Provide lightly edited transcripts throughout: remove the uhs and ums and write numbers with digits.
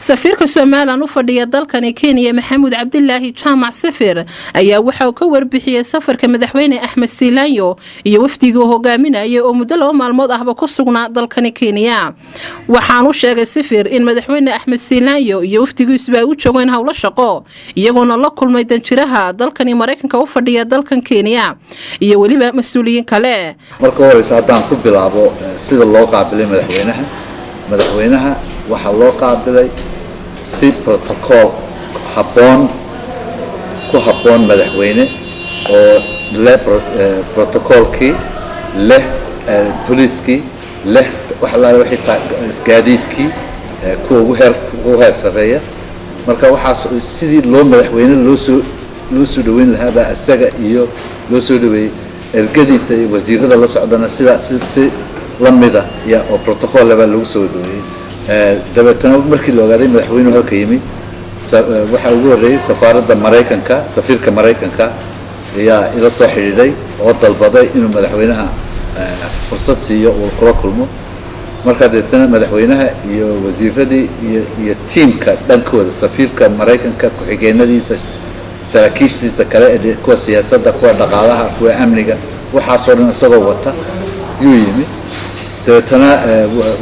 safiirka Soomaaliland u fadhiya dalkani Kenya Maxamuud Cabdillaahi Jaamac Safir ayaa waxa uu ka warbixiyay safarka madaxweyne Axmed Siilaanyo iyo wafdiga hogaaminaya oo muddo 2 maalmood ahba ku sugnaa dalkani Kenya. Waxaan u sheegay Safir in madaxweyne Axmed Siilaanyo iyo wafdigiisu ay u joogeen hawlo shaqo iyagoona la kulmay danjiraha dalkani Mareykanka u fadhiya dalkan Kenya iyo waliba mas'uuliyiin kale. Marka hore haddaan ku bilaabo sida loo qaabilay madaxweynaha waxa loo qaabilay si protocol ku habboon madaxweyne oo leh protocolkii leh police leh waxa la wixii gaadiidkii ku ugu heer sareeya marka waxa sidii loo madaxweyne loo soo dhaweyn lahaa asaga iyo loo soo dhaweeyay ergadiisa iyo wasiirada la socdana sida si lamida ya oo protocol level lagu soo dhaweeyay dabeetana markii la ogaaday madaxweynuhu halka yimi waxa ugu horeeyay safiirka Mareykanka ayaa ila soo xiriiray oo dalbaday inuu madaxweynaha fursad siiyo oo kula kulmo marka deetana madaxweynaha iyo wasiiradii iyo teamka dhankooda safiirka Mareykanka ku xigeenadiisa saraakiishiisa kale ee kuwa siyaasadda kuwa dhaqaalaha kuwa amniga waxa soo dhan isagoo wata yuu yimi dabeetana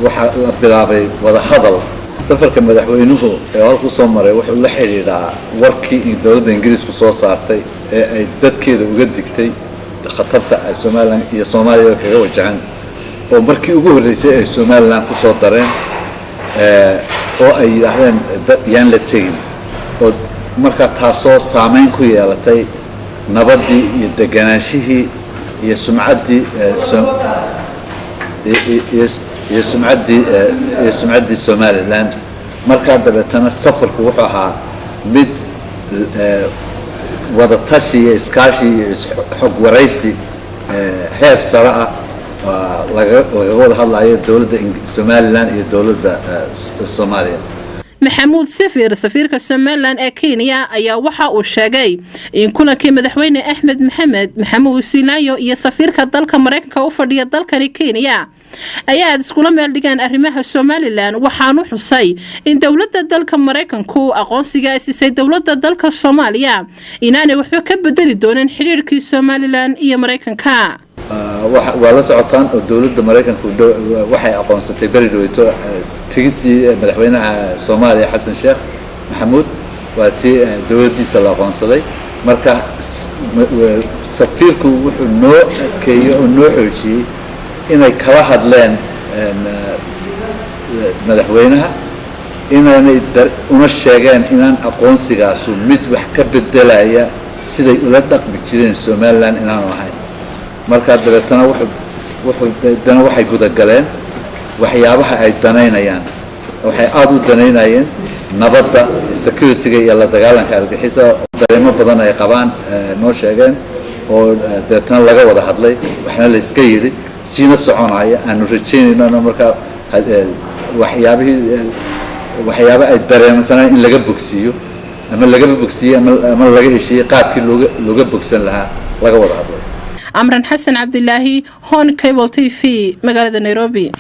waxa la bilaabay wada hadal safarka madaxweynuhu ee halku soo maray wuxuu la xiriiraa warkii dawladda Ingiriisku soo saartay ee ay dadkeeda uga digtay khatarta Soomaaliland iyo Soomaaliya kaga wajahan oo markii ugu horeysay ay Soomaaliland ku soo dareen oo ay yiraahdeen yaan la tegin oo marka taasoo saameyn ku yeelatay nabadii iyo deganaanshihii iyo sumcaddii سمعتي Somaliland marka dabeetana safarku wuxuu ahaa mid wada tashi iskaashi xog waraysi heer sare ah laga wada hadlayo dawladda Somaliland iyo dawladda Soomaaliya. Maxamuud Safir safiirka Soomaaliland ee Kenya ayaa waxa uu sheegay in kulankii madaxweyne Axmed Maxamuud Siilaanyo iyo safiirka dalka Mareykanka u fadhiya dalkani Kenya ayaa iskula meel dhigaan arrimaha Soomaaliland waxaanu xusay in dawladda dalka Mareykanku aqoonsiga ay siisay dawladda dalka Soomaaliya inaanay waxba ka bedeli doonin xiriirkii Soomaaliland iyo Mareykanka. waa la socotaan oo dawladda Mareykanku waxay aqoonsatay beridooyto tigisi madaxweynaha Soomaaliya Xasan Sheekh Maxamuud waa tii dawladdiisa la aqoonsaday marka safiirku wuxuu noo adkeeyay oo noo xoojiyay inay kala hadleen madaxweynaha inaanay una sheegeen inaan aqoonsigaasu mid wax ka bedelaya siday ula dhaqmi jireen Soomaaliland inaanu ahayn marka dabeetana waxay guda galeen waxyaabaha ay danaynayaan waxay aad u danaynayeen nabadda security-ga iyo la dagaalanka argagixisada dareemo badan ay qabaan noo sheegeen oo dabeetana laga wada hadlay waxna la iska yiri sina soconaya aanu rajaynayno marka waxyaabo ay dareemaysan in laga bogsiyo ama laga heshiyo qaabkii looga bogsan lahaa laga wada hadlay. Amran Xasan Cabdillaahi Hon Cable TV magaalada Nairobi.